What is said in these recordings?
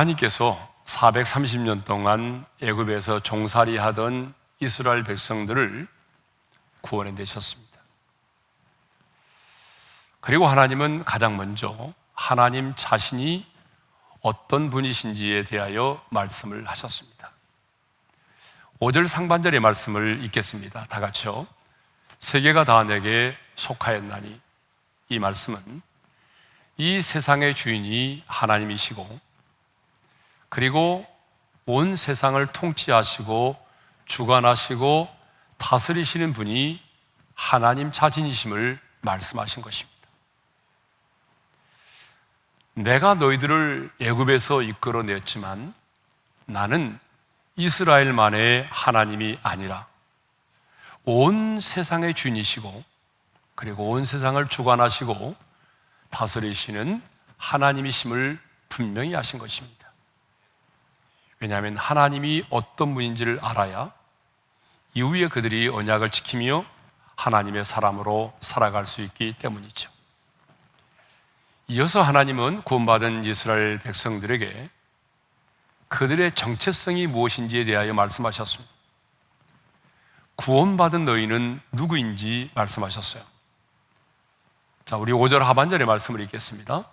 하나님께서 430년 동안 애굽에서 종살이 하던 이스라엘 백성들을 구원해 내셨습니다. 그리고 하나님은 가장 먼저 하나님 자신이 어떤 분이신지에 대하여 말씀을 하셨습니다. 5절 상반절의 말씀을 읽겠습니다. 다 같이요. 세계가 다 내게 속하였나니, 이 말씀은 이 세상의 주인이 하나님이시고 그리고 온 세상을 통치하시고 주관하시고 다스리시는 분이 하나님 자신이심을 말씀하신 것입니다. 내가 너희들을 애굽에서 이끌어냈지만 나는 이스라엘만의 하나님이 아니라 온 세상의 주인이시고 그리고 온 세상을 주관하시고 다스리시는 하나님이심을 분명히 하신 것입니다. 왜냐하면 하나님이 어떤 분인지를 알아야 이후에 그들이 언약을 지키며 하나님의 사람으로 살아갈 수 있기 때문이죠. 이어서 하나님은 구원받은 이스라엘 백성들에게 그들의 정체성이 무엇인지에 대하여 말씀하셨습니다. 구원받은 너희는 누구인지 말씀하셨어요. 자, 우리 5절 하반절의 말씀을 읽겠습니다.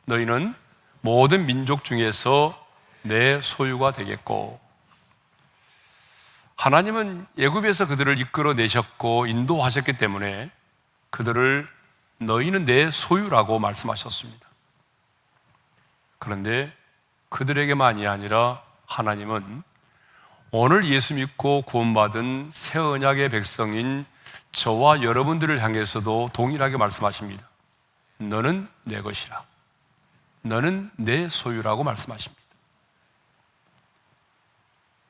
너희는 모든 민족 중에서 내 소유가 되겠고, 하나님은 애굽에서 그들을 이끌어내셨고 인도하셨기 때문에 그들을 너희는 내 소유라고 말씀하셨습니다. 그런데 그들에게만이 아니라 하나님은 오늘 예수 믿고 구원받은 새 언약의 백성인 저와 여러분들을 향해서도 동일하게 말씀하십니다. 너는 내 것이라, 너는 내 소유라고 말씀하십니다.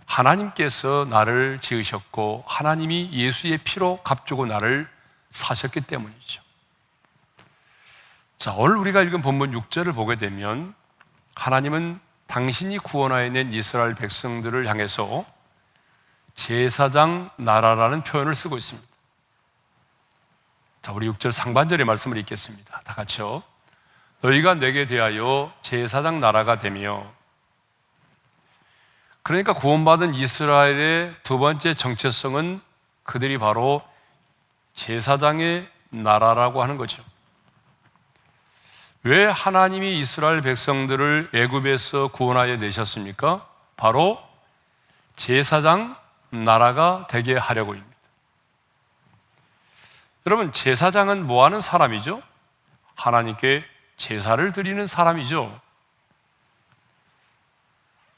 하나님께서 나를 지으셨고 하나님이 예수의 피로 값주고 나를 사셨기 때문이죠. 자, 오늘 우리가 읽은 본문 6절을 보게 되면 하나님은 당신이 구원하여 낸 이스라엘 백성들을 향해서 제사장 나라라는 표현을 쓰고 있습니다. 자, 우리 6절 상반절의 말씀을 읽겠습니다. 다 같이요. 너희가 내게 대하여 제사장 나라가 되며, 그러니까 구원받은 이스라엘의 두 번째 정체성은 그들이 바로 제사장의 나라라고 하는 거죠. 왜 하나님이 이스라엘 백성들을 애굽에서 구원하여 내셨습니까? 바로 제사장 나라가 되게 하려고입니다. 여러분, 제사장은 뭐 하는 사람이죠? 하나님께 제사를 드리는 사람이죠.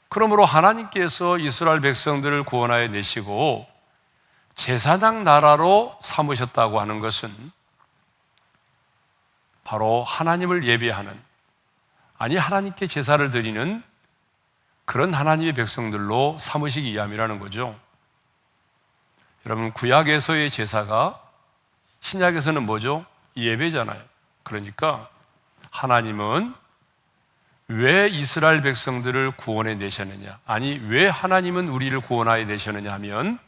그러므로 하나님께서 이스라엘 백성들을 구원하여 내시고 제사장 나라로 삼으셨다고 하는 것은 바로 하나님을 예배하는, 아니 하나님께 제사를 드리는 그런 하나님의 백성들로 삼으시기 위함이라는 거죠. 여러분, 구약에서의 제사가 신약에서는 뭐죠? 예배잖아요. 그러니까 하나님은 왜 이스라엘 백성들을 구원해 내셨느냐, 아니 왜 하나님은 우리를 구원하여 내셨느냐 하면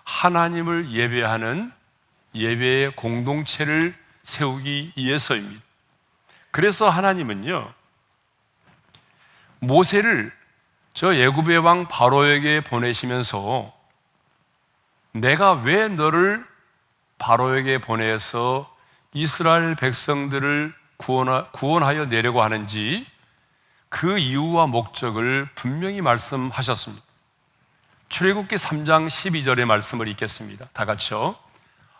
하나님을 예배하는 예배의 공동체를 세우기 위해서입니다. 그래서 하나님은요, 모세를 저 애굽의 왕 바로에게 보내시면서 내가 왜 너를 바로에게 보내서 이스라엘 백성들을 구원하여 내려고 하는지 그 이유와 목적을 분명히 말씀하셨습니다. 출애굽기 3장 12절의 말씀을 읽겠습니다. 다 같이요.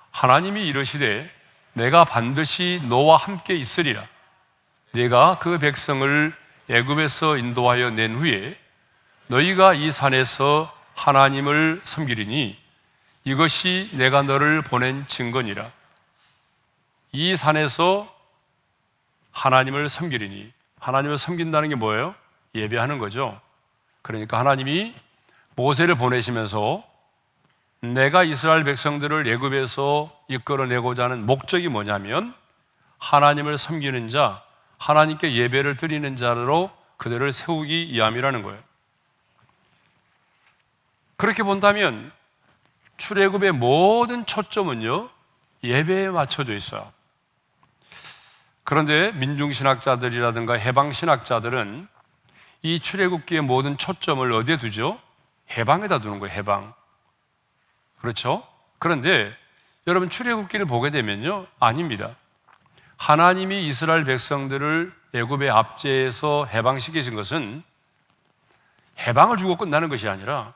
하나님이 이르시되 내가 반드시 너와 함께 있으리라. 내가 그 백성을 애굽에서 인도하여 낸 후에 너희가 이 산에서 하나님을 섬기리니 이것이 내가 너를 보낸 증거니라. 이 산에서 하나님을 섬기리니, 하나님을 섬긴다는 게 뭐예요? 예배하는 거죠. 그러니까 하나님이 모세를 보내시면서 내가 이스라엘 백성들을 애굽에서 이끌어내고자 하는 목적이 뭐냐면 하나님을 섬기는 자, 하나님께 예배를 드리는 자로 그들을 세우기 위함이라는 거예요. 그렇게 본다면 출애굽의 모든 초점은요, 예배에 맞춰져 있어요. 그런데 민중신학자들이라든가 해방신학자들은 이 출애굽기의 모든 초점을 어디에 두죠? 해방에다 두는 거예요. 해방. 그렇죠? 그런데 여러분 출애굽기를 보게 되면요, 아닙니다. 하나님이 이스라엘 백성들을 애굽의 압제에서 해방시키신 것은 해방을 주고 끝나는 것이 아니라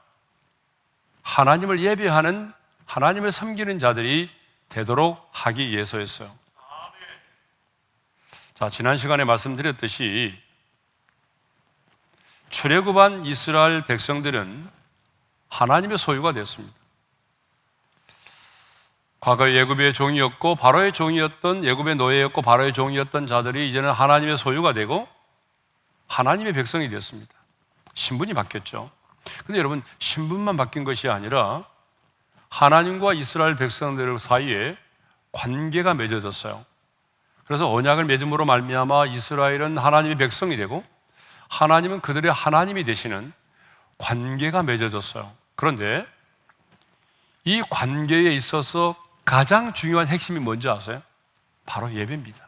하나님을 예배하는, 하나님을 섬기는 자들이 되도록 하기 위해서였어요. 자, 지난 시간에 말씀드렸듯이 출애굽한 이스라엘 백성들은 하나님의 소유가 됐습니다. 과거 애굽의 종이었고 바로의 종이었던, 애굽의 노예였고 바로의 종이었던 자들이 이제는 하나님의 소유가 되고 하나님의 백성이 됐습니다. 신분이 바뀌었죠. 근데 여러분, 신분만 바뀐 것이 아니라 하나님과 이스라엘 백성들 사이에 관계가 맺어졌어요. 그래서 언약을 맺음으로 말미암아 이스라엘은 하나님의 백성이 되고 하나님은 그들의 하나님이 되시는 관계가 맺어졌어요. 그런데 이 관계에 있어서 가장 중요한 핵심이 뭔지 아세요? 바로 예배입니다.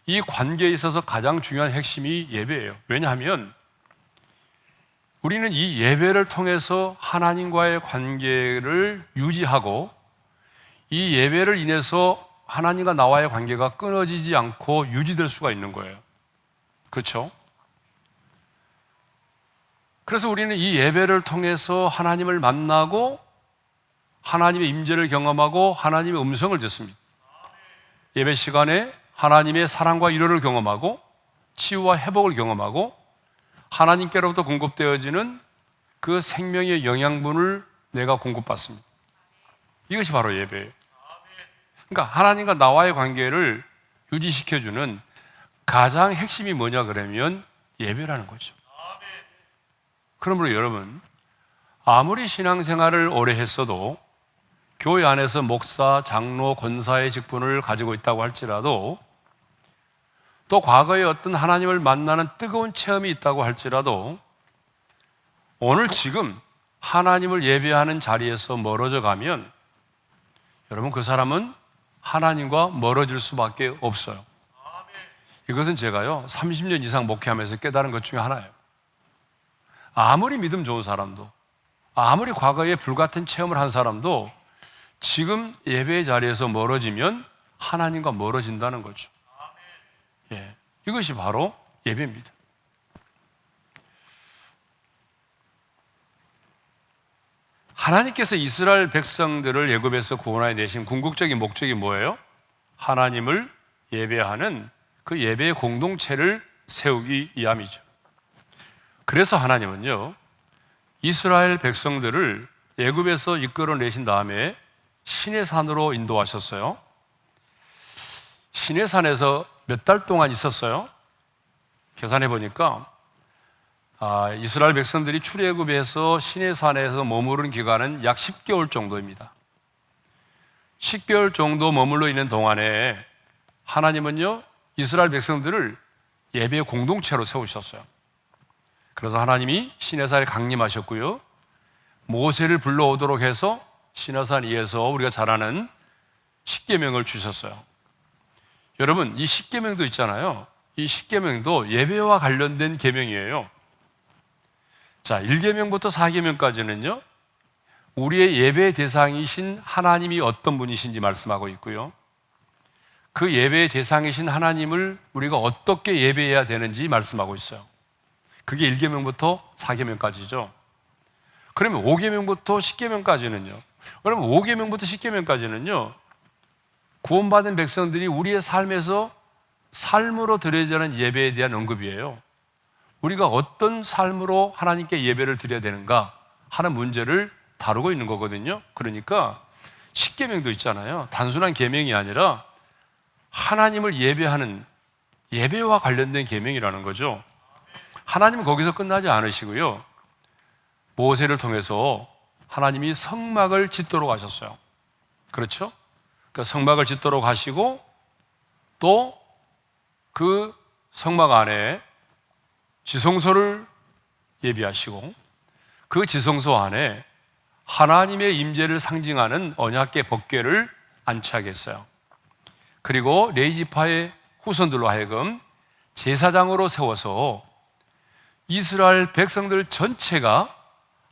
이 관계에 있어서 가장 중요한 핵심이 예배예요. 왜냐하면 우리는 이 예배를 통해서 하나님과의 관계를 유지하고 이 예배를 인해서 하나님과 나와의 관계가 끊어지지 않고 유지될 수가 있는 거예요. 그렇죠? 그래서 우리는 이 예배를 통해서 하나님을 만나고 하나님의 임재를 경험하고 하나님의 음성을 듣습니다. 예배 시간에 하나님의 사랑과 위로를 경험하고 치유와 회복을 경험하고 하나님께로부터 공급되어지는 그 생명의 영양분을 내가 공급받습니다. 이것이 바로 예배예요. 그러니까 하나님과 나와의 관계를 유지시켜주는 가장 핵심이 뭐냐 그러면 예배라는 거죠. 그러므로 여러분, 아무리 신앙생활을 오래 했어도 교회 안에서 목사, 장로, 권사의 직분을 가지고 있다고 할지라도 또 과거에 어떤 하나님을 만나는 뜨거운 체험이 있다고 할지라도 오늘 지금 하나님을 예배하는 자리에서 멀어져 가면 여러분, 그 사람은 하나님과 멀어질 수밖에 없어요. 이것은 제가요 30년 이상 목회하면서 깨달은 것 중에 하나예요. 아무리 믿음 좋은 사람도, 아무리 과거에 불같은 체험을 한 사람도 지금 예배의 자리에서 멀어지면 하나님과 멀어진다는 거죠. 예, 이것이 바로 예배입니다. 하나님께서 이스라엘 백성들을 애굽에서 구원하여 내신 궁극적인 목적이 뭐예요? 하나님을 예배하는 그 예배의 공동체를 세우기 위함이죠. 그래서 하나님은요, 이스라엘 백성들을 애굽에서 이끌어내신 다음에 시내산으로 인도하셨어요. 시내산에서 몇 달 동안 있었어요? 계산해 보니까 이스라엘 백성들이 출애굽에서 시내산에서 머무른 기간은 약 10개월 정도입니다. 10개월 정도 머물러 있는 동안에 하나님은요, 이스라엘 백성들을 예배의 공동체로 세우셨어요. 그래서 하나님이 시내산에 강림하셨고요, 모세를 불러오도록 해서 시내산 위에서 우리가 잘 아는 십계명을 주셨어요. 여러분, 이 십계명도 있잖아요. 이 십계명도 예배와 관련된 계명이에요. 자, 1계명부터 4계명까지는요 우리의 예배의 대상이신 하나님이 어떤 분이신지 말씀하고 있고요, 그 예배의 대상이신 하나님을 우리가 어떻게 예배해야 되는지 말씀하고 있어요. 그게 1계명부터 4계명까지죠. 그러면 5계명부터 10계명까지는요, 그러면 5계명부터 10계명까지는요 구원받은 백성들이 우리의 삶에서 삶으로 드려야 하는 예배에 대한 언급이에요. 우리가 어떤 삶으로 하나님께 예배를 드려야 되는가 하는 문제를 다루고 있는 거거든요. 그러니까 십계명도 있잖아요. 단순한 계명이 아니라 하나님을 예배하는 예배와 관련된 계명이라는 거죠. 하나님은 거기서 끝나지 않으시고요, 모세를 통해서 하나님이 성막을 짓도록 하셨어요. 그렇죠? 그 성막을 짓도록 하시고 또 그 성막 안에 지성소를 예비하시고 그 지성소 안에 하나님의 임재를 상징하는 언약궤 법궤를 안치하게 했어요. 그리고 레위지파의 후손들로 하여금 제사장으로 세워서 이스라엘 백성들 전체가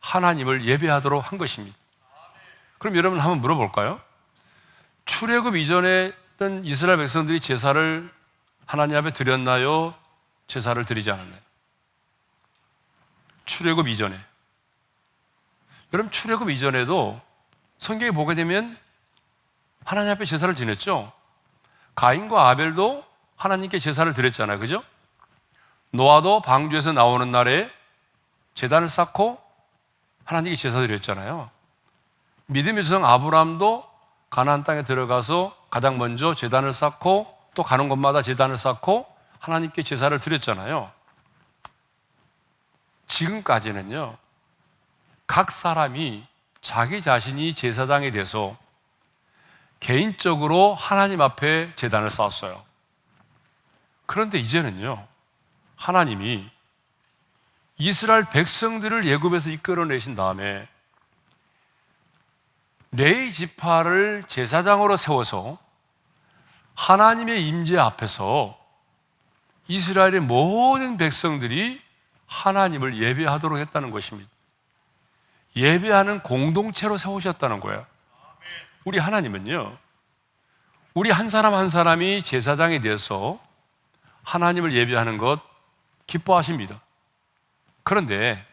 하나님을 예배하도록 한 것입니다. 그럼 여러분 한번 물어볼까요? 출애굽 이전에 이스라엘 백성들이 제사를 하나님 앞에 드렸나요? 제사를 드리지 않았나요? 출애굽 이전에. 여러분 출애굽 이전에도 성경에 보게 되면 하나님 앞에 제사를 지냈죠. 가인과 아벨도 하나님께 제사를 드렸잖아요. 그죠? 노아도 방주에서 나오는 날에 제단을 쌓고 하나님께 제사 드렸잖아요. 믿음의 조상 아브라함도 가나안 땅에 들어가서 가장 먼저 제단을 쌓고 또 가는 곳마다 제단을 쌓고 하나님께 제사를 드렸잖아요. 지금까지는요, 각 사람이 자기 자신이 제사장이 돼서 개인적으로 하나님 앞에 제단을 쌓았어요. 그런데 이제는요, 하나님이 이스라엘 백성들을 애굽에서 이끌어내신 다음에 레위 지파를 제사장으로 세워서 하나님의 임재 앞에서 이스라엘의 모든 백성들이 하나님을 예배하도록 했다는 것입니다. 예배하는 공동체로 세우셨다는 거예요. 우리 하나님은요, 우리 한 사람 한 사람이 제사장이 되어서 하나님을 예배하는 것 기뻐하십니다. 그런데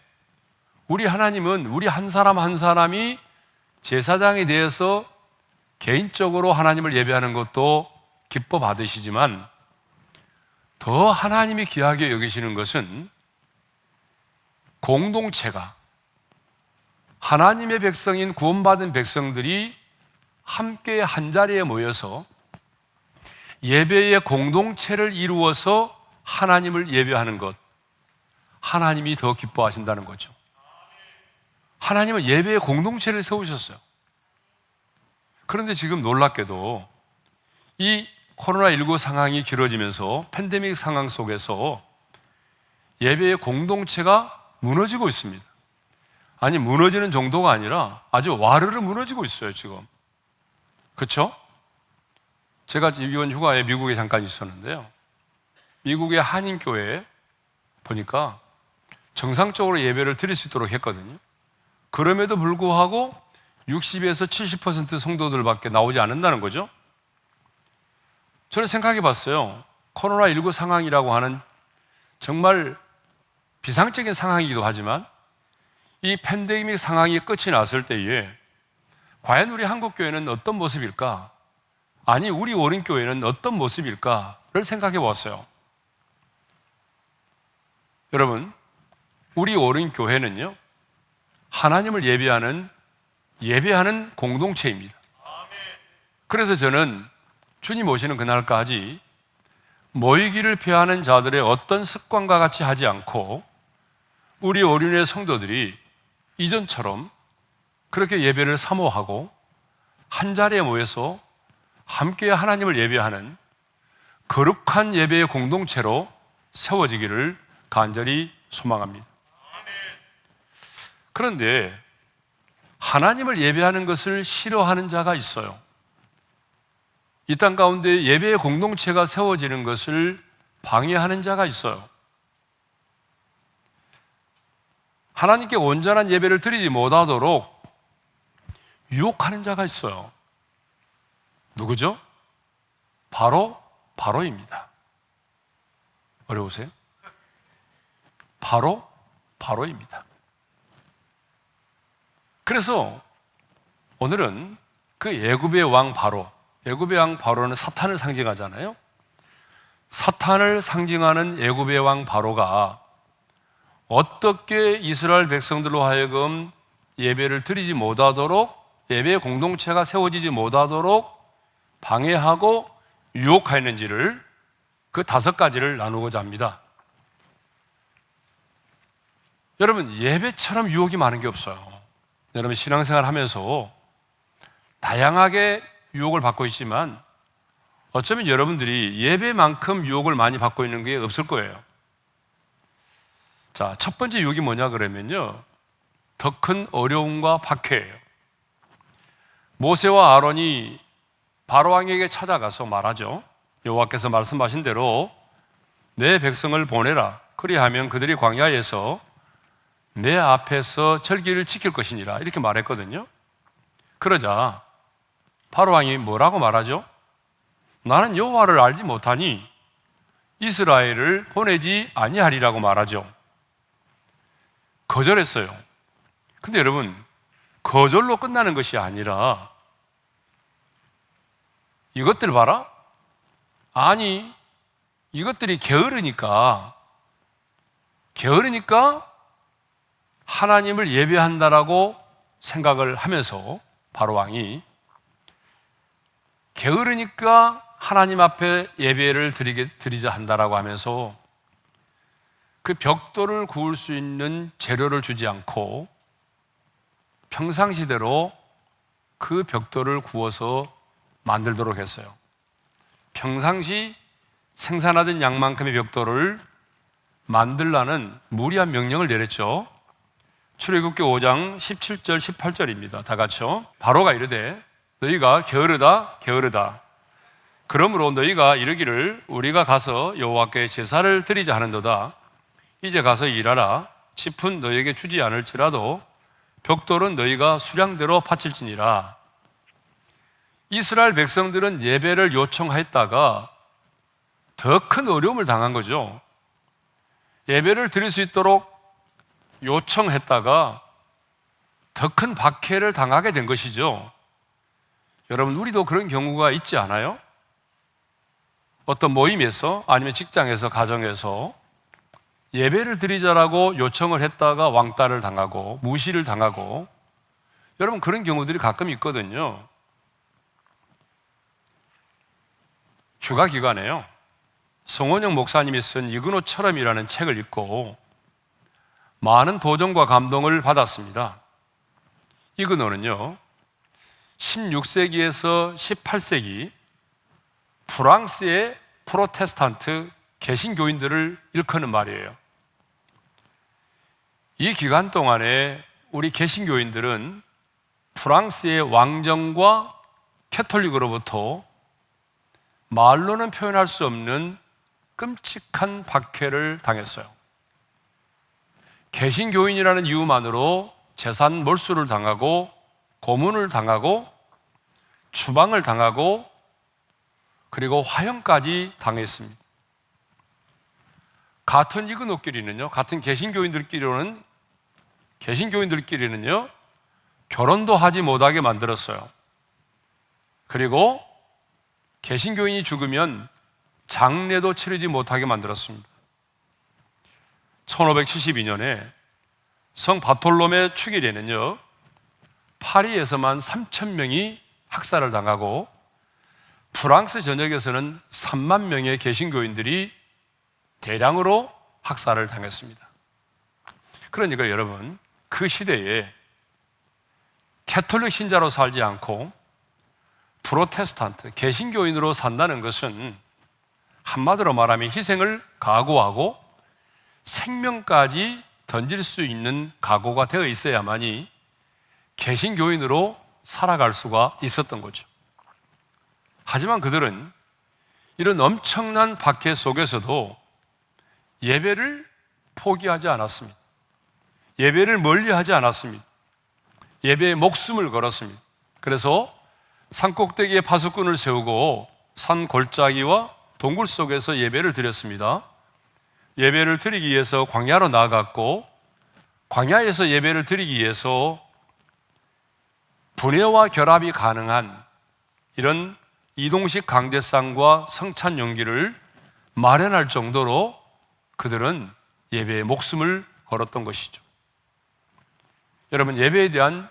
우리 하나님은 우리 한 사람 한 사람이 제사장이 되어서 개인적으로 하나님을 예배하는 것도 기뻐 받으시지만 더 하나님이 귀하게 여기시는 것은 공동체가 하나님의 백성인 구원받은 백성들이 함께 한 자리에 모여서 예배의 공동체를 이루어서 하나님을 예배하는 것, 하나님이 더 기뻐하신다는 거죠. 하나님은 예배의 공동체를 세우셨어요. 그런데 지금 놀랍게도 이 코로나19 상황이 길어지면서 팬데믹 상황 속에서 예배의 공동체가 무너지고 있습니다. 아니, 무너지는 정도가 아니라 아주 와르르 무너지고 있어요, 지금. 그렇죠? 제가 이번 휴가에 미국에 잠깐 있었는데요. 미국의 한인교회에 보니까 정상적으로 예배를 드릴 수 있도록 했거든요. 그럼에도 불구하고 60에서 70% 성도들밖에 나오지 않는다는 거죠. 저는 생각해 봤어요. 코로나19 상황이라고 하는 정말 비상적인 상황이기도 하지만 이 팬데믹 상황이 끝이 났을 때에 과연 우리 한국교회는 어떤 모습일까? 아니, 우리 오륜교회는 어떤 모습일까를 생각해 봤어요. 여러분, 우리 오륜교회는요, 하나님을 예배하는 공동체입니다. 그래서 저는 주님 오시는 그날까지 모이기를 피하는 자들의 어떤 습관과 같이 하지 않고 우리 오륜의 성도들이 이전처럼 그렇게 예배를 사모하고 한 자리에 모여서 함께 하나님을 예배하는 거룩한 예배의 공동체로 세워지기를 간절히 소망합니다. 그런데 하나님을 예배하는 것을 싫어하는 자가 있어요. 이 땅 가운데 예배의 공동체가 세워지는 것을 방해하는 자가 있어요. 하나님께 온전한 예배를 드리지 못하도록 유혹하는 자가 있어요. 누구죠? 바로입니다. 어려우세요? 바로입니다. 그래서 오늘은 그 애굽의 왕 바로, 애굽의 왕 바로는 사탄을 상징하잖아요. 사탄을 상징하는 애굽의 왕 바로가 어떻게 이스라엘 백성들로 하여금 예배를 드리지 못하도록, 예배의 공동체가 세워지지 못하도록 방해하고 유혹하였는지를, 그 5가지를 나누고자 합니다. 여러분, 예배처럼 유혹이 많은 게 없어요. 여러분, 신앙생활 하면서 다양하게 유혹을 받고 있지만 어쩌면 여러분들이 예배만큼 유혹을 많이 받고 있는 게 없을 거예요. 자, 첫 번째 유혹이 뭐냐 그러면요, 더 큰 어려움과 박해예요. 모세와 아론이 바로왕에게 찾아가서 말하죠. 여호와께서 말씀하신 대로 내 백성을 보내라. 그리하면 그들이 광야에서 내 앞에서 절기를 지킬 것이니라 이렇게 말했거든요. 그러자 바로 왕이 뭐라고 말하죠? 나는 여호와를 알지 못하니 이스라엘을 보내지 아니하리라고 말하죠. 거절했어요. 근데 여러분, 거절로 끝나는 것이 아니라 이것들 봐라? 아니, 이것들이 게으르니까 하나님을 예배한다라고 생각을 하면서 바로 왕이 게으르니까 하나님 앞에 예배를 드리자 한다라고 하면서 그 벽돌을 구울 수 있는 재료를 주지 않고 평상시대로 그 벽돌을 구워서 만들도록 했어요. 평상시 생산하던 양만큼의 벽돌을 만들라는 무리한 명령을 내렸죠. 출애굽기 5장 17절 18절입니다. 다 같이요. 바로가 이르되 너희가 게으르다 그러므로 너희가 이르기를 우리가 가서 여호와께 제사를 드리자 하는도다. 이제 가서 일하라. 짚은 너희에게 주지 않을지라도 벽돌은 너희가 수량대로 바칠지니라. 이스라엘 백성들은 예배를 요청했다가 더 큰 어려움을 당한 거죠. 예배를 드릴 수 있도록 요청했다가 더 큰 박해를 당하게 된 것이죠. 여러분, 우리도 그런 경우가 있지 않아요? 어떤 모임에서 아니면 직장에서 가정에서 예배를 드리자라고 요청을 했다가 왕따를 당하고 무시를 당하고, 여러분 그런 경우들이 가끔 있거든요. 휴가 기간에요, 송원영 목사님이 쓴 이그노처럼이라는 책을 읽고 많은 도전과 감동을 받았습니다. 이그노는요, 16세기에서 18세기 프랑스의 프로테스탄트 개신교인들을 일컫는 말이에요. 이 기간 동안에 우리 개신교인들은 프랑스의 왕정과 캐톨릭으로부터 말로는 표현할 수 없는 끔찍한 박해를 당했어요. 개신교인이라는 이유만으로 재산 몰수를 당하고 고문을 당하고 추방을 당하고 그리고 화형까지 당했습니다. 같은 이그노끼리는요, 같은 개신교인들끼리는요, 결혼도 하지 못하게 만들었어요. 그리고 개신교인이 죽으면 장례도 치르지 못하게 만들었습니다. 1572년에 성 바톨로메 축일에는요, 파리에서만 3,000명이 학살을 당하고 프랑스 전역에서는 3만 명의 개신교인들이 대량으로 학살을 당했습니다. 그러니까 여러분, 그 시대에 캐톨릭 신자로 살지 않고 프로테스탄트, 개신교인으로 산다는 것은 한마디로 말하면 희생을 각오하고 생명까지 던질 수 있는 각오가 되어 있어야만이 개신교인으로 살아갈 수가 있었던 거죠. 하지만 그들은 이런 엄청난 박해 속에서도 예배를 포기하지 않았습니다. 예배를 멀리하지 않았습니다. 예배에 목숨을 걸었습니다. 그래서 산꼭대기에 파수꾼을 세우고 산 골짜기와 동굴 속에서 예배를 드렸습니다. 예배를 드리기 위해서 광야로 나아갔고, 광야에서 예배를 드리기 위해서 분해와 결합이 가능한 이런 이동식 강대상과 성찬 용기를 마련할 정도로 그들은 예배에 목숨을 걸었던 것이죠. 여러분, 예배에 대한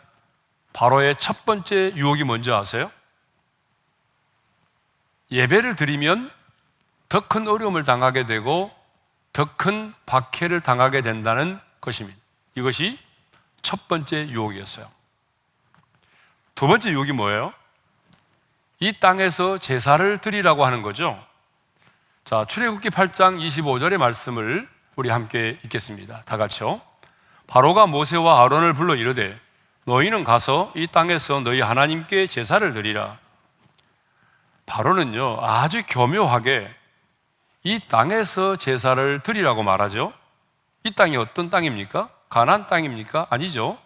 바로의 첫 번째 유혹이 뭔지 아세요? 예배를 드리면 더 큰 어려움을 당하게 되고 더 큰 박해를 당하게 된다는 것입니다. 이것이 첫 번째 유혹이었어요. 두 번째 유혹이 뭐예요? 이 땅에서 제사를 드리라고 하는 거죠. 자, 출애굽기 8장 25절의 말씀을 우리 함께 읽겠습니다. 다 같이요. 바로가 모세와 아론을 불러 이르되 너희는 가서 이 땅에서 너희 하나님께 제사를 드리라. 바로는요, 아주 교묘하게 이 땅에서 제사를 드리라고 말하죠. 이 땅이 어떤 땅입니까? 가나안 땅입니까? 아니죠.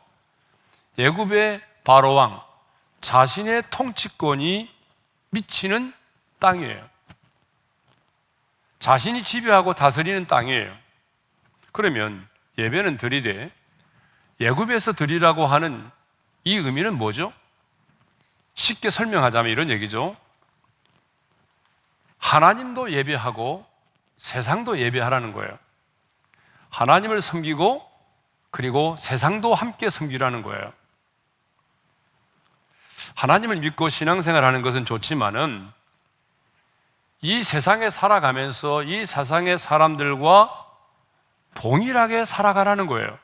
애굽의 바로 왕 자신의 통치권이 미치는 땅이에요. 자신이 지배하고 다스리는 땅이에요. 그러면 예배는 드리되 애굽에서 드리라고 하는 이 의미는 뭐죠? 쉽게 설명하자면 이런 얘기죠. 하나님도 예배하고 세상도 예배하라는 거예요. 하나님을 섬기고 그리고 세상도 함께 섬기라는 거예요. 하나님을 믿고 신앙생활하는 것은 좋지만은 이 세상에 살아가면서 이 세상의 사람들과 동일하게 살아가라는 거예요.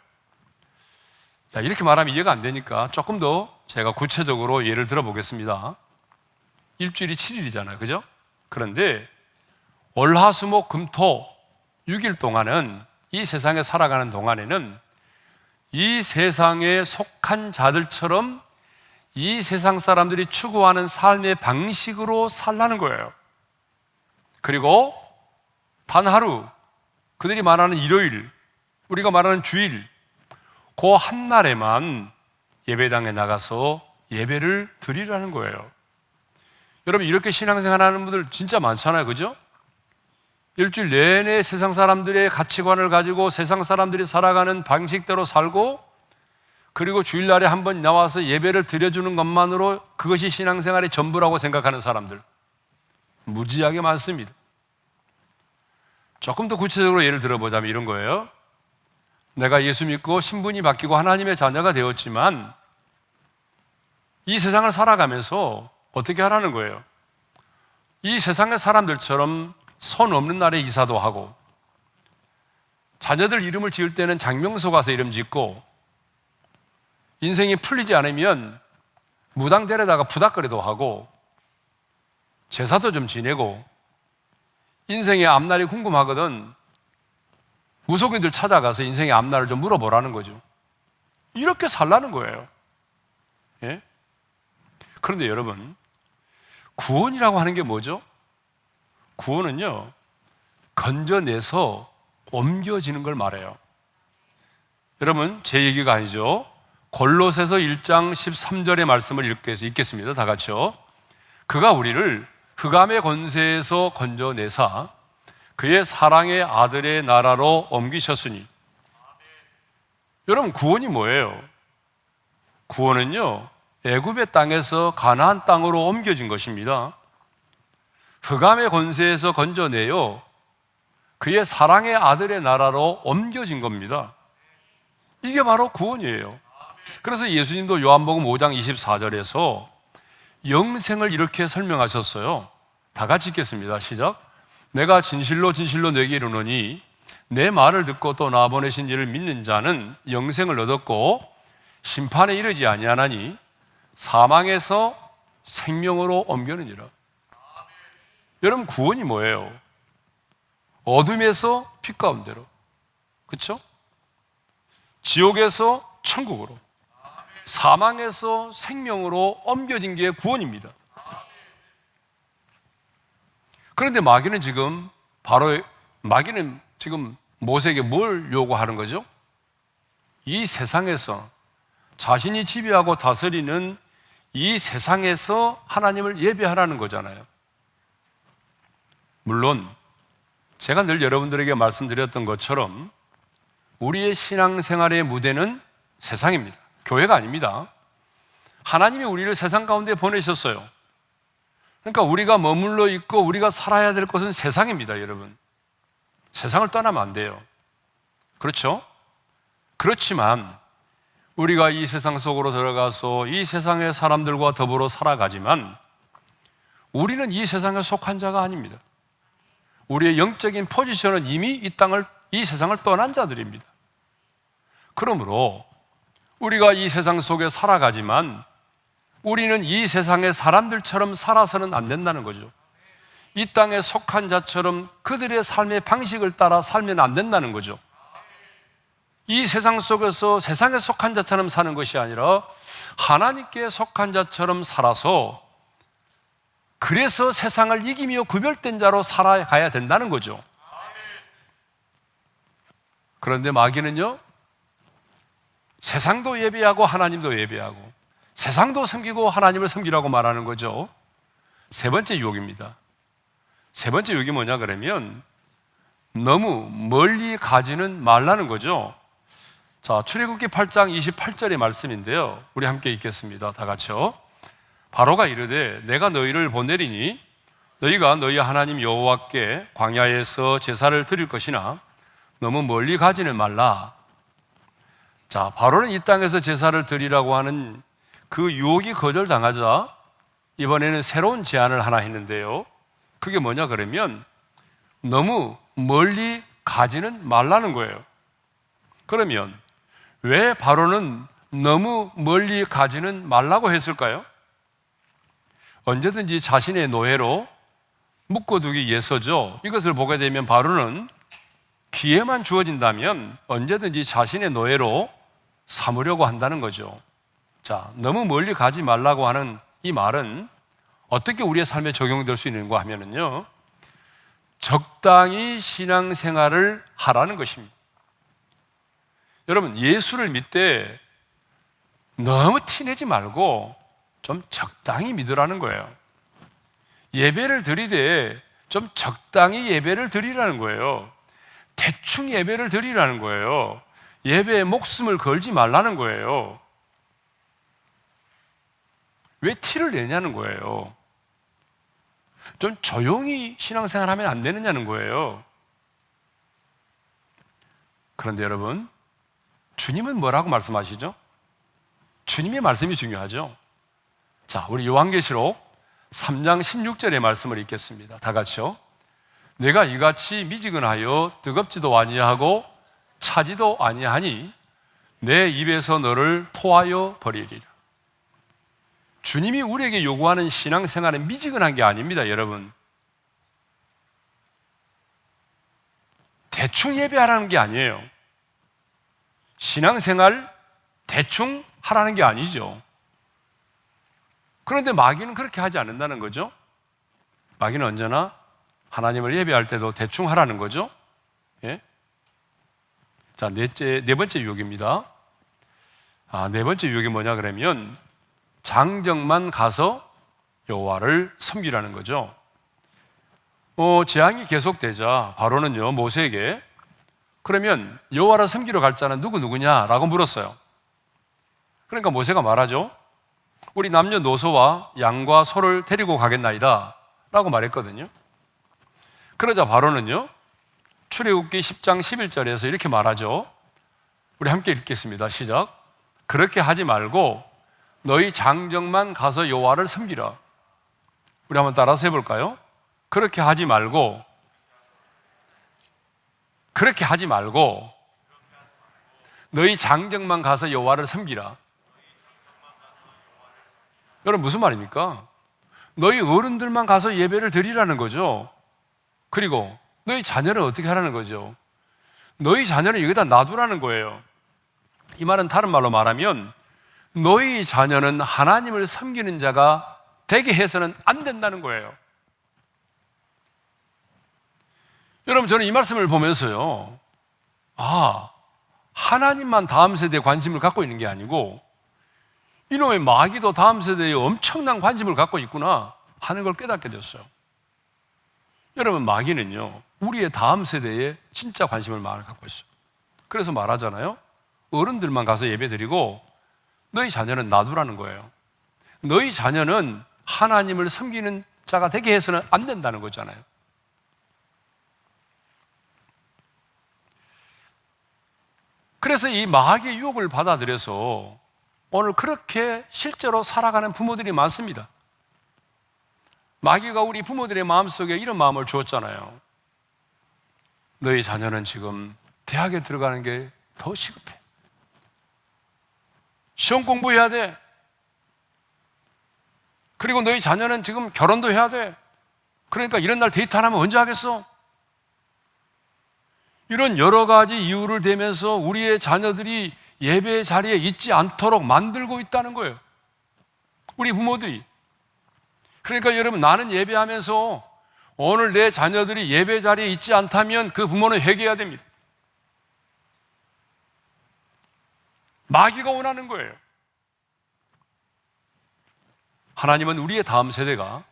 자, 이렇게 말하면 이해가 안 되니까 조금 더 제가 구체적으로 예를 들어 보겠습니다. 일주일이 7일이잖아요. 그죠? 그런데 월, 화, 수, 목, 금, 토 6일 동안은 이 세상에 살아가는 동안에는 이 세상에 속한 자들처럼 이 세상 사람들이 추구하는 삶의 방식으로 살라는 거예요. 그리고 단 하루, 그들이 말하는 일요일, 우리가 말하는 주일, 그 한 날에만 예배당에 나가서 예배를 드리라는 거예요. 여러분, 이렇게 신앙생활 하는 분들 진짜 많잖아요. 그죠? 일주일 내내 세상 사람들의 가치관을 가지고 세상 사람들이 살아가는 방식대로 살고, 그리고 주일날에 한번 나와서 예배를 드려주는 것만으로 그것이 신앙생활의 전부라고 생각하는 사람들 무지하게 많습니다. 조금 더 구체적으로 예를 들어보자면 이런 거예요. 내가 예수 믿고 신분이 바뀌고 하나님의 자녀가 되었지만 이 세상을 살아가면서 어떻게 하라는 거예요? 이 세상의 사람들처럼 손 없는 날에 이사도 하고, 자녀들 이름을 지을 때는 장명소 가서 이름 짓고, 인생이 풀리지 않으면 무당 데려다가 부닥거리도 하고, 제사도 좀 지내고, 인생의 앞날이 궁금하거든 무속인들 찾아가서 인생의 앞날을 좀 물어보라는 거죠. 이렇게 살라는 거예요. 예? 그런데 여러분, 구원이라고 하는 게 뭐죠? 구원은요, 건져내서 옮겨지는 걸 말해요. 여러분, 제 얘기가 아니죠. 골로새서 1장 13절의 말씀을 읽겠습니다. 다 같이요. 그가 우리를 흑암의 권세에서 건져내사 그의 사랑의 아들의 나라로 옮기셨으니. 여러분, 구원이 뭐예요? 구원은요, 애굽의 땅에서 가나안 땅으로 옮겨진 것입니다. 흑암의 권세에서 건져내요 그의 사랑의 아들의 나라로 옮겨진 겁니다. 이게 바로 구원이에요. 그래서 예수님도 요한복음 5장 24절에서 영생을 이렇게 설명하셨어요. 다 같이 읽겠습니다. 시작. 내가 진실로 진실로 너에게 이르노니 내 말을 듣고 또 나 보내신 이를 믿는 자는 영생을 얻었고 심판에 이르지 아니하나니 사망에서 생명으로 옮겨느니라. 여러분, 구원이 뭐예요? 어둠에서 빛 가운데로, 그렇죠? 지옥에서 천국으로, 사망에서 생명으로 옮겨진 게 구원입니다. 그런데 마귀는 지금 모세에게 뭘 요구하는 거죠? 이 세상에서 자신이 지배하고 다스리는 이 세상에서 하나님을 예배하라는 거잖아요. 물론 제가 늘 여러분들에게 말씀드렸던 것처럼 우리의 신앙생활의 무대는 세상입니다. 교회가 아닙니다. 하나님이 우리를 세상 가운데 보내셨어요. 그러니까 우리가 머물러 있고 우리가 살아야 될 것은 세상입니다, 여러분. 세상을 떠나면 안 돼요. 그렇죠? 그렇지만 우리가 이 세상 속으로 들어가서 이 세상의 사람들과 더불어 살아가지만 우리는 이 세상에 속한 자가 아닙니다. 우리의 영적인 포지션은 이미 이 세상을 떠난 자들입니다. 그러므로 우리가 이 세상 속에 살아가지만 우리는 이 세상의 사람들처럼 살아서는 안 된다는 거죠. 이 땅에 속한 자처럼 그들의 삶의 방식을 따라 살면 안 된다는 거죠. 이 세상 속에서 세상에 속한 자처럼 사는 것이 아니라 하나님께 속한 자처럼 살아서 그래서 세상을 이기며 구별된 자로 살아가야 된다는 거죠. 그런데 마귀는요, 세상도 예배하고 하나님도 예배하고 세상도 섬기고 하나님을 섬기라고 말하는 거죠. 세 번째 유혹입니다. 세 번째 유혹이 뭐냐 그러면 너무 멀리 가지는 말라는 거죠. 자, 출애굽기 8장 28절의 말씀인데요, 우리 함께 읽겠습니다. 다 같이요. 바로가 이르되 내가 너희를 보내리니 너희가 너희 하나님 여호와께 광야에서 제사를 드릴 것이나 너무 멀리 가지는 말라. 자, 바로는 이 땅에서 제사를 드리라고 하는 그 유혹이 거절당하자 이번에는 새로운 제안을 하나 했는데요, 그게 뭐냐 그러면 너무 멀리 가지는 말라는 거예요. 그러면 왜 바로는 너무 멀리 가지는 말라고 했을까요? 언제든지 자신의 노예로 묶어두기 위해서죠. 이것을 보게 되면 바로는 기회만 주어진다면 언제든지 자신의 노예로 삼으려고 한다는 거죠. 자, 너무 멀리 가지 말라고 하는 이 말은 어떻게 우리의 삶에 적용될 수 있는가 하면은요, 적당히 신앙생활을 하라는 것입니다. 여러분, 예수를 믿되 너무 티내지 말고 좀 적당히 믿으라는 거예요. 예배를 드리되 좀 적당히 예배를 드리라는 거예요. 대충 예배를 드리라는 거예요. 예배에 목숨을 걸지 말라는 거예요. 왜 티를 내냐는 거예요. 좀 조용히 신앙생활 하면 안 되느냐는 거예요. 그런데 여러분, 주님은 뭐라고 말씀하시죠? 주님의 말씀이 중요하죠. 자, 우리 요한계시록 3장 16절의 말씀을 읽겠습니다. 다 같이요. 내가 이같이 미지근하여 뜨겁지도 아니하고 차지도 아니하니 내 입에서 너를 토하여 버리리라. 주님이 우리에게 요구하는 신앙생활은 미지근한 게 아닙니다, 여러분. 대충 예배하라는 게 아니에요. 신앙생활 대충 하라는 게 아니죠. 그런데 마귀는 그렇게 하지 않는다는 거죠. 마귀는 언제나 하나님을 예배할 때도 대충 하라는 거죠. 예? 자, 네 번째 유혹입니다. 네 번째 유혹이 뭐냐 그러면 장정만 가서 여호와를 섬기라는 거죠. 재앙이 계속되자 바로는요, 모세에게 그러면 여호와를 섬기러 갈 자는 누구냐라고 물었어요. 그러니까 모세가 말하죠. 우리 남녀노소와 양과 소를 데리고 가겠나이다 라고 말했거든요. 그러자 바로는요, 출애굽기 10장 11절에서 이렇게 말하죠. 우리 함께 읽겠습니다. 시작. 그렇게 하지 말고 너희 장정만 가서 여호와를 섬기라. 우리 한번 따라서 해볼까요? 그렇게 하지 말고 너희 장정만 가서 여호와를 섬기라. 여러분, 무슨 말입니까? 너희 어른들만 가서 예배를 드리라는 거죠. 그리고 너희 자녀는 어떻게 하라는 거죠? 너희 자녀는 여기다 놔두라는 거예요. 이 말은 다른 말로 말하면 너희 자녀는 하나님을 섬기는 자가 되게 해서는 안 된다는 거예요. 여러분, 저는 이 말씀을 보면서요, 하나님만 다음 세대에 관심을 갖고 있는 게 아니고 이놈의 마귀도 다음 세대에 엄청난 관심을 갖고 있구나 하는 걸 깨닫게 됐어요. 여러분, 마귀는요, 우리의 다음 세대에 진짜 관심을 많이 갖고 있어요. 그래서 말하잖아요. 어른들만 가서 예배 드리고 너희 자녀는 놔두라는 거예요. 너희 자녀는 하나님을 섬기는 자가 되게 해서는 안 된다는 거잖아요. 그래서 이 마귀의 유혹을 받아들여서 오늘 그렇게 실제로 살아가는 부모들이 많습니다. 마귀가 우리 부모들의 마음속에 이런 마음을 주었잖아요. 너희 자녀는 지금 대학에 들어가는 게 더 시급해. 시험 공부해야 돼. 그리고 너희 자녀는 지금 결혼도 해야 돼. 그러니까 이런 날 데이트 하면 언제 하겠어? 이런 여러 가지 이유를 대면서 우리의 자녀들이 예배 자리에 있지 않도록 만들고 있다는 거예요. 우리 부모들이. 그러니까 여러분, 나는 예배하면서 오늘 내 자녀들이 예배 자리에 있지 않다면 그 부모는 회개해야 됩니다. 마귀가 원하는 거예요. 하나님은 우리의 다음 세대가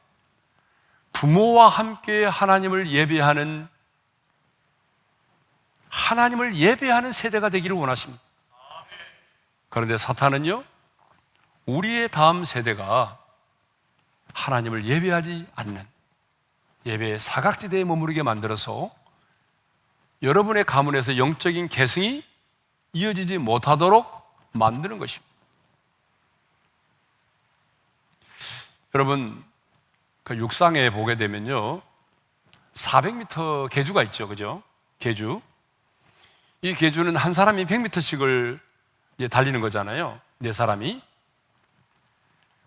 부모와 함께 하나님을 예배하는 세대가 되기를 원하십니다. 그런데 사탄은요, 우리의 다음 세대가 하나님을 예배하지 않는 예배의 사각지대에 머무르게 만들어서 여러분의 가문에서 영적인 계승이 이어지지 못하도록 만드는 것입니다. 여러분, 그 육상에 보게 되면요, 400m 계주가 있죠, 그죠? 계주. 이 계주는 한 사람이 100m씩을 이제 달리는 거잖아요, 네 사람이.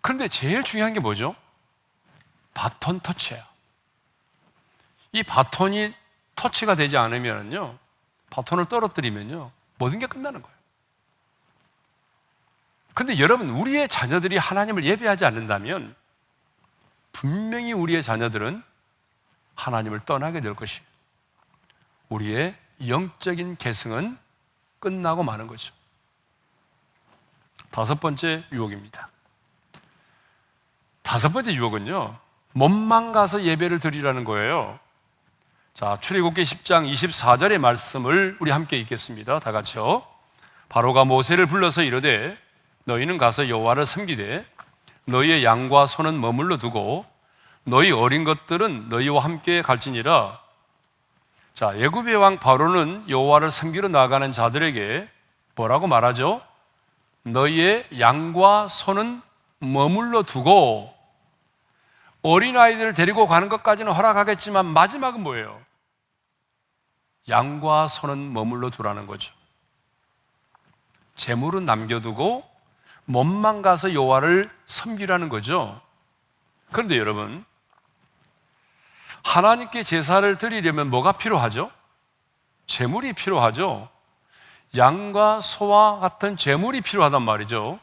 그런데 제일 중요한 게 뭐죠? 바톤 터치예요. 이 바톤이 터치가 되지 않으면요, 바톤을 떨어뜨리면요, 모든 게 끝나는 거예요. 그런데 여러분, 우리의 자녀들이 하나님을 예배하지 않는다면 분명히 우리의 자녀들은 하나님을 떠나게 될 것이에요. 우리의 영적인 계승은 끝나고 마는 거죠. 다섯 번째 유혹입니다. 다섯 번째 유혹은요, 몸만 가서 예배를 드리라는 거예요. 자, 출애굽기 10장 24절의 말씀을 우리 함께 읽겠습니다. 다 같이요. 바로가 모세를 불러서 이르되 너희는 가서 여호와를 섬기되 너희의 양과 소는 머물러 두고 너희 어린 것들은 너희와 함께 갈지니라. 자, 애굽의 왕 바로는 여호와를 섬기러 나가는 자들에게 뭐라고 말하죠? 너희의 양과 소는 머물러 두고, 어린아이들을 데리고 가는 것까지는 허락하겠지만 마지막은 뭐예요? 양과 소는 머물러 두라는 거죠. 재물은 남겨두고 몸만 가서 여호와를 섬기라는 거죠. 그런데 여러분, 하나님께 제사를 드리려면 뭐가 필요하죠? 재물이 필요하죠. 양과 소와 같은 재물이 필요하단 말이죠.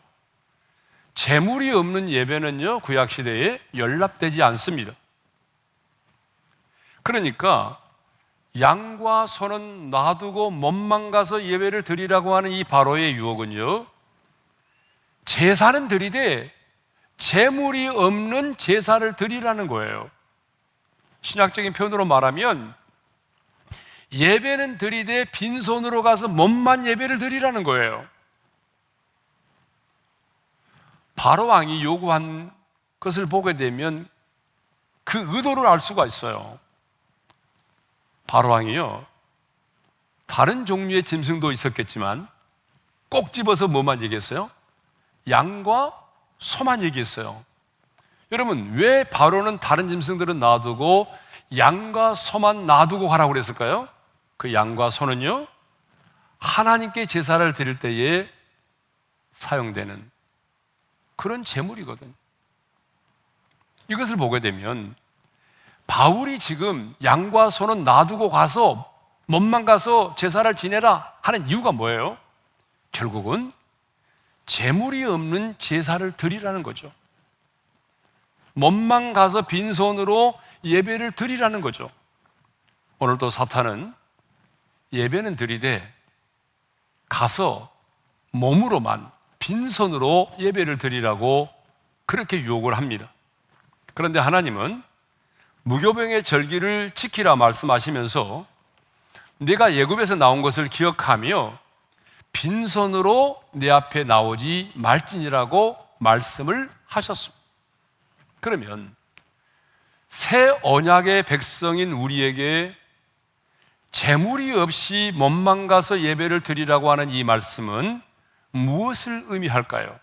재물이 없는 예배는요, 구약시대에 연락되지 않습니다. 그러니까 양과 소는 놔두고 몸만 가서 예배를 드리라고 하는 이 바로의 유혹은요, 제사는 드리되 재물이 없는 제사를 드리라는 거예요. 신학적인 표현으로 말하면 예배는 드리되 빈손으로 가서 몸만 예배를 드리라는 거예요. 바로 왕이 요구한 것을 보게 되면 그 의도를 알 수가 있어요. 바로 왕이요, 다른 종류의 짐승도 있었겠지만 꼭 집어서 뭐만 얘기했어요? 양과 소만 얘기했어요. 여러분, 왜 바로는 다른 짐승들은 놔두고 양과 소만 놔두고 가라고 그랬을까요? 그 양과 소는요, 하나님께 제사를 드릴 때에 사용되는 그런 제물이거든요. 이것을 보게 되면 바울이 지금 양과 소는 놔두고 가서 몸만 가서 제사를 지내라 하는 이유가 뭐예요? 결국은 제물이 없는 제사를 드리라는 거죠. 몸만 가서 빈손으로 예배를 드리라는 거죠. 오늘도 사탄은 예배는 드리되 가서 몸으로만 빈손으로 예배를 드리라고 그렇게 유혹을 합니다. 그런데 하나님은 무교병의 절기를 지키라 말씀하시면서 내가 애굽에서 나온 것을 기억하며 빈손으로 내 앞에 나오지 말지니라고 말씀을 하셨습니다. 그러면 새 언약의 백성인 우리에게 재물이 없이 몸만 가서 예배를 드리라고 하는 이 말씀은 무엇을 의미할까요?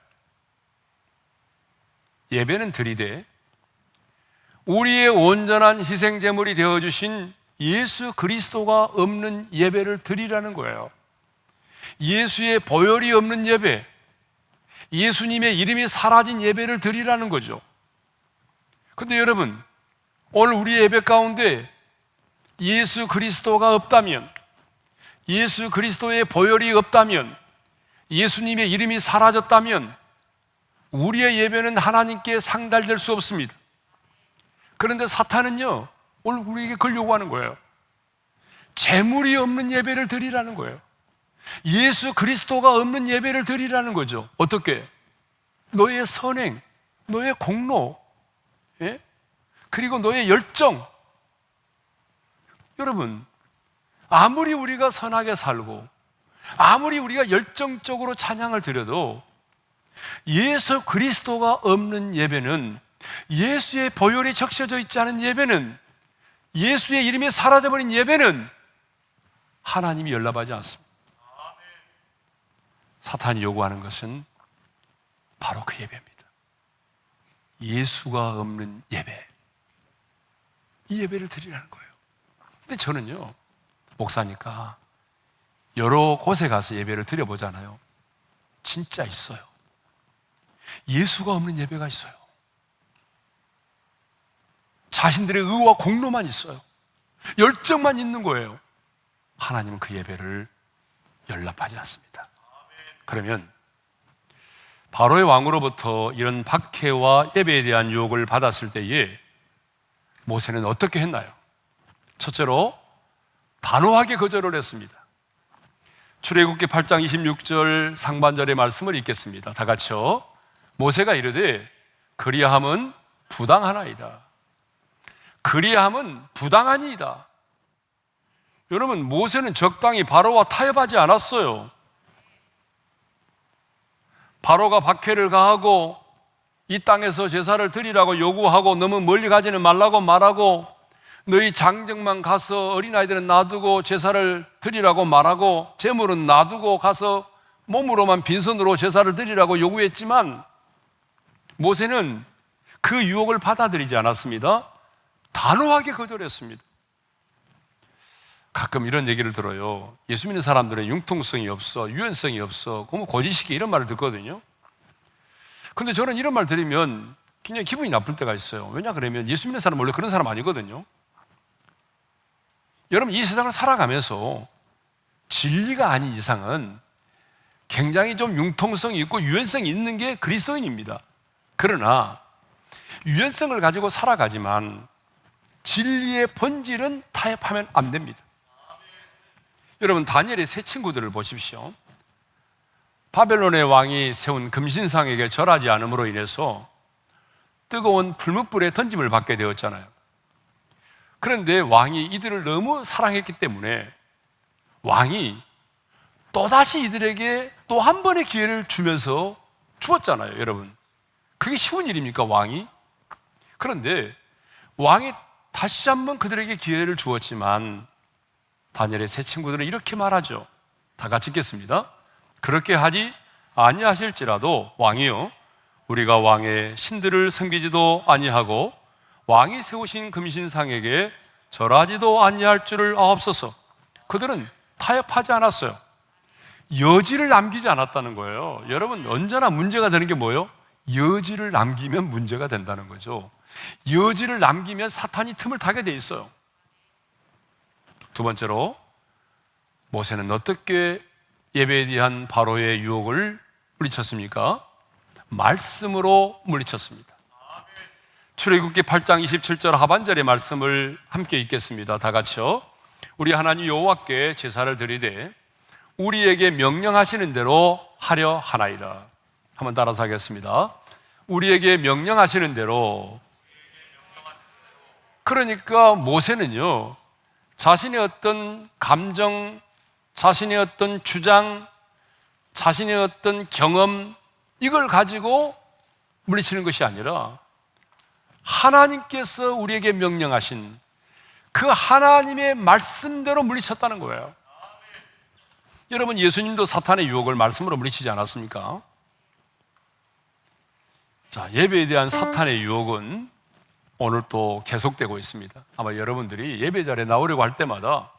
예배는 드리되 우리의 온전한 희생제물이 되어주신 예수 그리스도가 없는 예배를 드리라는 거예요. 예수의 보혈이 없는 예배, 예수님의 이름이 사라진 예배를 드리라는 거죠. 그런데 여러분, 오늘 우리 예배 가운데 예수 그리스도가 없다면, 예수 그리스도의 보혈이 없다면, 예수님의 이름이 사라졌다면 우리의 예배는 하나님께 상달될 수 없습니다. 그런데 사탄은요, 오늘 우리에게 그걸 요구하는 거예요. 재물이 없는 예배를 드리라는 거예요. 예수 그리스도가 없는 예배를 드리라는 거죠. 어떻게? 너의 선행, 너의 공로, 예? 그리고 너의 열정. 여러분, 아무리 우리가 선하게 살고 아무리 우리가 열정적으로 찬양을 드려도 예수 그리스도가 없는 예배는, 예수의 보혈이 적셔져 있지 않은 예배는, 예수의 이름이 사라져버린 예배는 하나님이 연락하지 않습니다. 사탄이 요구하는 것은 바로 그 예배입니다. 예수가 없는 예배, 이 예배를 드리라는 거예요. 근데 저는요, 목사니까 여러 곳에 가서 예배를 드려보잖아요. 진짜 있어요. 예수가 없는 예배가 있어요. 자신들의 의와 공로만 있어요. 열정만 있는 거예요. 하나님은 그 예배를 연락하지 않습니다. 그러면 바로의 왕으로부터 이런 박해와 예배에 대한 유혹을 받았을 때에 모세는 어떻게 했나요? 첫째로 단호하게 거절을 했습니다. 출애굽기 8장 26절 상반절의 말씀을 읽겠습니다. 다 같이요. 모세가 이르되 그리함은 부당하나이다. 그리함은 부당하니이다. 여러분, 모세는 적당히 바로와 타협하지 않았어요. 바로가 박해를 가하고 이 땅에서 제사를 드리라고 요구하고 너무 멀리 가지는 말라고 말하고 너희 장정만 가서 어린아이들은 놔두고 제사를 드리라고 말하고 제물은 놔두고 가서 몸으로만 빈손으로 제사를 드리라고 요구했지만 모세는 그 유혹을 받아들이지 않았습니다. 단호하게 거절했습니다. 가끔 이런 얘기를 들어요. 예수 믿는 사람들은 융통성이 없어, 유연성이 없어, 고지식이 이런 말을 듣거든요. 근데 저는 이런 말 들으면 굉장히 기분이 나쁠 때가 있어요. 왜냐 그러면 예수 믿는 사람은 원래 그런 사람 아니거든요. 여러분, 이 세상을 살아가면서 진리가 아닌 이상은 굉장히 좀 융통성이 있고 유연성이 있는 게 그리스도인입니다. 그러나 유연성을 가지고 살아가지만 진리의 본질은 타협하면 안 됩니다. 여러분, 다니엘의 세 친구들을 보십시오. 바벨론의 왕이 세운 금신상에게 절하지 않음으로 인해서 뜨거운 풀무불에 던짐을 받게 되었잖아요. 그런데 왕이 이들을 너무 사랑했기 때문에 왕이 또다시 이들에게 또 한 번의 기회를 주면서 주었잖아요. 여러분, 그게 쉬운 일입니까, 왕이? 그런데 왕이 다시 한번 그들에게 기회를 주었지만 다니엘의 세 친구들은 이렇게 말하죠. 다 같이 읽겠습니다. 그렇게 하지 아니하실지라도 왕이요, 우리가 왕의 신들을 섬기지도 아니하고 왕이 세우신 금신상에게 절하지도 아니할 줄을 아옵소서. 그들은 타협하지 않았어요. 여지를 남기지 않았다는 거예요. 여러분, 언제나 문제가 되는 게 뭐예요? 여지를 남기면 문제가 된다는 거죠. 여지를 남기면 사탄이 틈을 타게 돼 있어요. 두 번째로, 모세는 어떻게 예배에 대한 바로의 유혹을 물리쳤습니까? 말씀으로 물리쳤습니다. 출애굽기 8장 27절 하반절의 말씀을 함께 읽겠습니다. 다 같이요. 우리 하나님 여호와께 제사를 드리되 우리에게 명령하시는 대로 하려 하나이다. 한번 따라서 하겠습니다. 우리에게 명령하시는 대로. 그러니까 모세는요, 자신의 어떤 감정, 자신의 어떤 주장, 자신의 어떤 경험, 이걸 가지고 물리치는 것이 아니라 하나님께서 우리에게 명령하신 그 하나님의 말씀대로 물리쳤다는 거예요. 여러분, 예수님도 사탄의 유혹을 말씀으로 물리치지 않았습니까? 자, 예배에 대한 사탄의 유혹은 오늘 또 계속되고 있습니다. 아마 여러분들이 예배 자리에 나오려고 할 때마다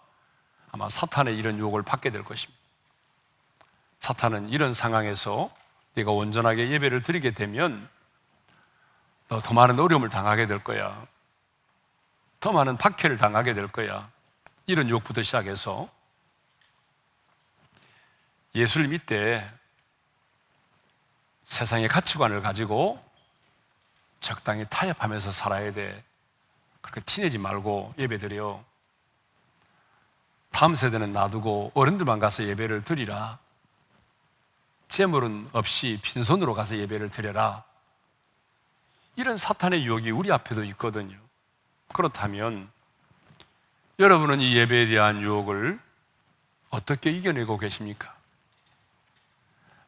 아마 사탄의 이런 유혹을 받게 될 것입니다. 사탄은 이런 상황에서 네가 온전하게 예배를 드리게 되면 너 더 많은 어려움을 당하게 될 거야. 더 많은 박해를 당하게 될 거야. 이런 유혹부터 시작해서 예수를 믿되 세상의 가치관을 가지고 적당히 타협하면서 살아야 돼. 그렇게 티내지 말고 예배 드려. 다음 세대는 놔두고 어른들만 가서 예배를 드리라. 재물은 없이 빈손으로 가서 예배를 드려라. 이런 사탄의 유혹이 우리 앞에도 있거든요. 그렇다면 여러분은 이 예배에 대한 유혹을 어떻게 이겨내고 계십니까?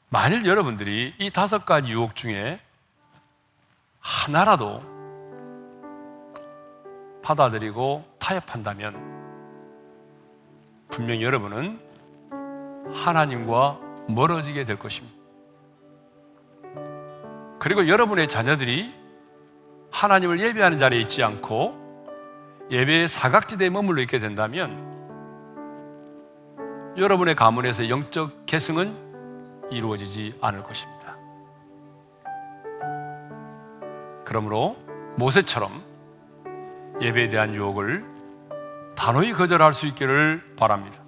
만일 여러분들이 이 5가지 유혹 중에 하나라도 받아들이고 타협한다면 분명히 여러분은 하나님과 멀어지게 될 것입니다. 그리고 여러분의 자녀들이 하나님을 예배하는 자리에 있지 않고 예배의 사각지대에 머물러 있게 된다면 여러분의 가문에서 영적 계승은 이루어지지 않을 것입니다. 그러므로 모세처럼 예배에 대한 유혹을 단호히 거절할 수 있기를 바랍니다.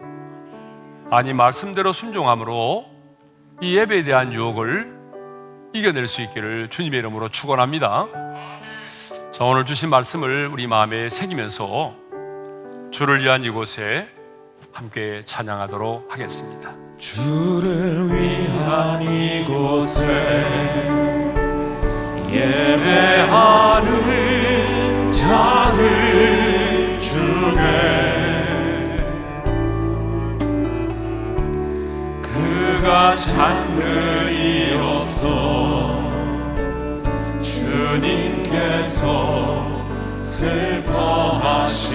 아니, 말씀대로 순종함으로 이 예배에 대한 유혹을 이겨낼 수 있기를 주님의 이름으로 축원합니다. 자, 오늘 주신 말씀을 우리 마음에 새기면서 주를 위한 이곳에 함께 찬양하도록 하겠습니다. 주를 위한 이곳에 예배하는 자들 중에 그가 찾느리로서 주님께서 슬퍼하시네.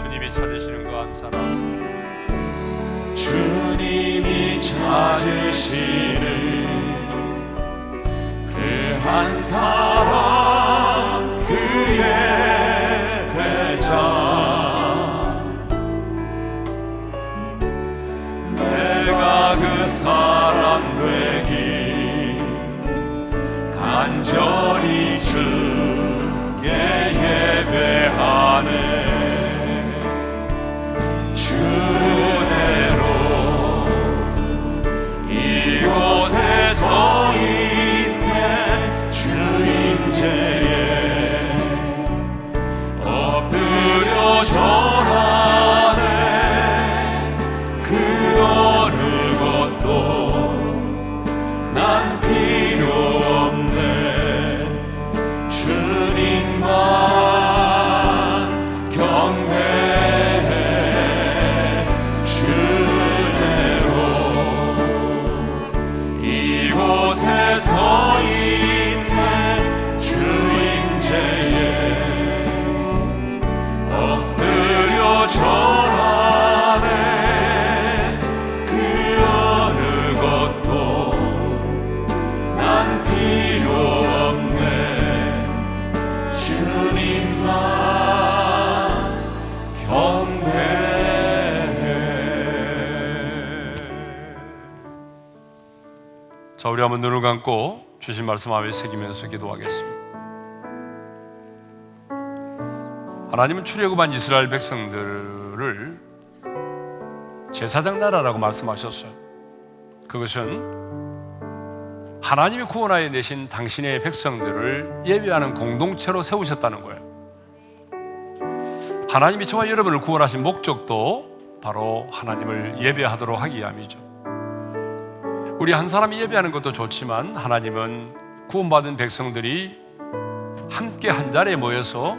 주님이 찾으시는 그 한 사람, 주님이 찾으시는 그 한 사람, 그의 배자. 내가 그 사람 되기 간절히 주께 예배하네. 이곳에 서 있네. 주 임재에 엎드려 절하네. 그 어느 것도 난 필요 없네. 주님만 경배해. 주대로 이곳에 서 있네. 주 임재에 엎드려 절하네. 그 어느 것도 난 필요 없네. 주님만 경배해. 자, 우리 한번 눈을 감고 주신 말씀 마음에 새기면서 기도하겠습니다. 하나님은 출애굽한 이스라엘 백성들을 제사장 나라라고 말씀하셨어요. 그것은 하나님이 구원하여 내신 당신의 백성들을 예배하는 공동체로 세우셨다는 거예요. 하나님이 저와 여러분을 구원하신 목적도 바로 하나님을 예배하도록 하기 위함이죠. 우리 한 사람이 예배하는 것도 좋지만 하나님은 구원받은 백성들이 함께 한 자리에 모여서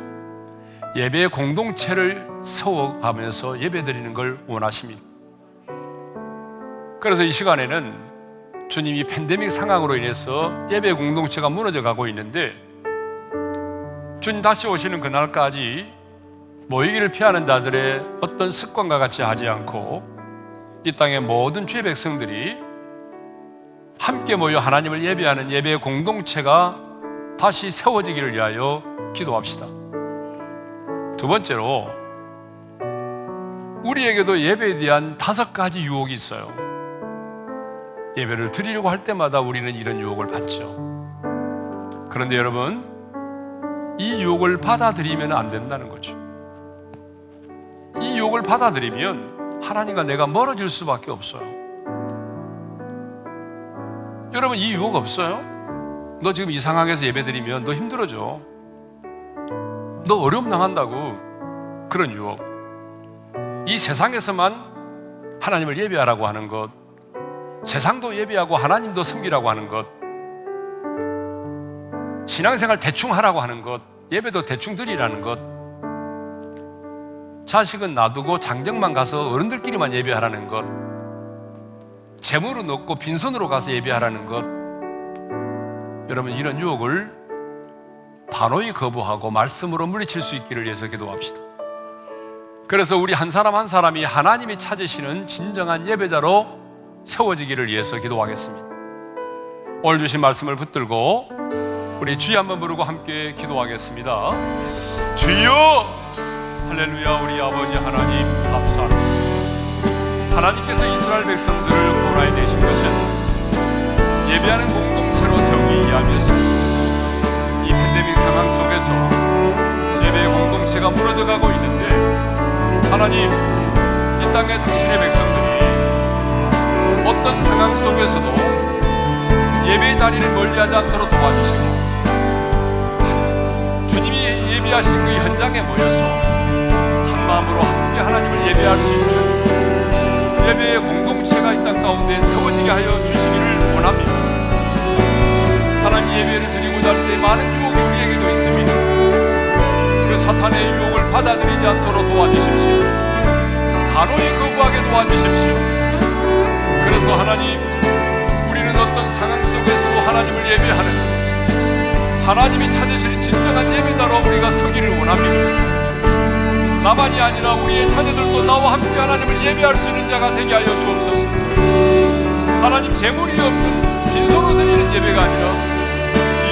예배의 공동체를 세워가면서 예배드리는 걸 원하십니다. 그래서 이 시간에는 주님이 팬데믹 상황으로 인해서 예배 공동체가 무너져 가고 있는데, 주님 다시 오시는 그날까지 모이기를 피하는 자들의 어떤 습관과 같이 하지 않고 이 땅의 모든 주의 백성들이 함께 모여 하나님을 예배하는 예배의 공동체가 다시 세워지기를 위하여 기도합시다. 두 번째로, 우리에게도 예배에 대한 5가지 유혹이 있어요. 예배를 드리려고 할 때마다 우리는 이런 유혹을 받죠. 그런데 여러분, 이 유혹을 받아들이면 안 된다는 거죠. 이 유혹을 받아들이면 하나님과 내가 멀어질 수밖에 없어요. 여러분, 이 유혹 없어요? 너 지금 이 상황에서 예배 드리면 너 힘들어져. 너 어려움 당한다고. 그런 유혹, 이 세상에서만 하나님을 예배하라고 하는 것, 세상도 예배하고 하나님도 섬기라고 하는 것, 신앙생활 대충 하라고 하는 것, 예배도 대충 드리라는 것, 자식은 놔두고 장정만 가서 어른들끼리만 예배하라는 것, 재물은 없고 빈손으로 가서 예배하라는 것. 여러분, 이런 유혹을 단호히 거부하고 말씀으로 물리칠 수 있기를 위해서 기도합시다. 그래서 우리 한 사람 한 사람이 하나님이 찾으시는 진정한 예배자로 세워지기를 위해서 기도하겠습니다. 오늘 주신 말씀을 붙들고 우리 주여 한번 부르고 함께 기도하겠습니다. 주여! 할렐루야. 우리 아버지 하나님 감사합니다. 하나님께서 이스라엘 백성들을 구원하여 내신 것은 예배하는 공동체로 세우기 위함이었습니다. 이 팬데믹 상황 속에서 예배의 공동체가 무너져가고 있는데, 하나님, 이 땅의 당신의 백성들이 어떤 상황 속에서도 예배의 자리를 멀리하지 않도록 도와주시고, 주님이 예배하신 그 현장에 모여서 한 마음으로 함께 하나님을 예배할 수 있는 예배의 공동체가 이 땅 가운데 세워지게 하여 주시기를 원합니다. 하나님, 예배를 드리고자 할 때 많은 유혹이 우리에게도 있습니다. 그 사탄의 유혹을 받아들이지 않도록 도와주십시오. 단호히 거부하게 도와주십시오. 그래서 하나님, 우리는 어떤 상황 속에서도 하나님을 예배하는 하나님이 찾으실 진정한 예배자로 우리가 서기를 원합니다. 나만이 아니라 우리의 자녀들도 나와 함께 하나님을 예배할 수 있는 자가 되게 하여 주옵소서. 하나님, 재물이 없는 빈손으로 드리는 예배가 아니라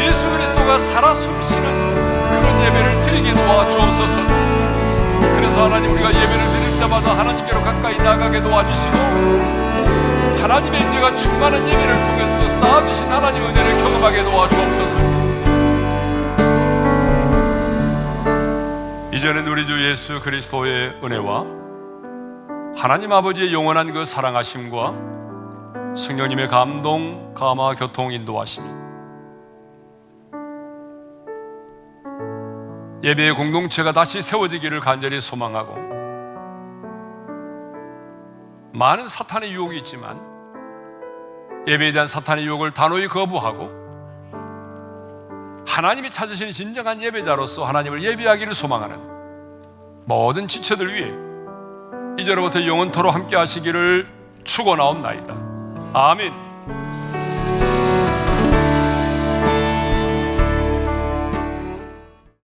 예수 그리스도가 살아 숨쉬는 그런 예배를 드리게 도와주옵소서. 그래서 하나님, 우리가 예배를 드릴 때마다 하나님께로 가까이 나가게 도와주시고, 하나님의 은혜가 충만한 예배를 통해서 쌓아주신 하나님의 은혜를 경험하게 도와주옵소서. 이제는 우리 주 예수 그리스도의 은혜와 하나님 아버지의 영원한 그 사랑하심과 성령님의 감동, 감화, 교통, 인도하심이 예배의 공동체가 다시 세워지기를 간절히 소망하고, 많은 사탄의 유혹이 있지만 예배에 대한 사탄의 유혹을 단호히 거부하고 하나님이 찾으시는 진정한 예배자로서 하나님을 예배하기를 소망하는 모든 지체들 위해 이제로부터 영원토록 함께 하시기를 축원하옵나이다. 아멘.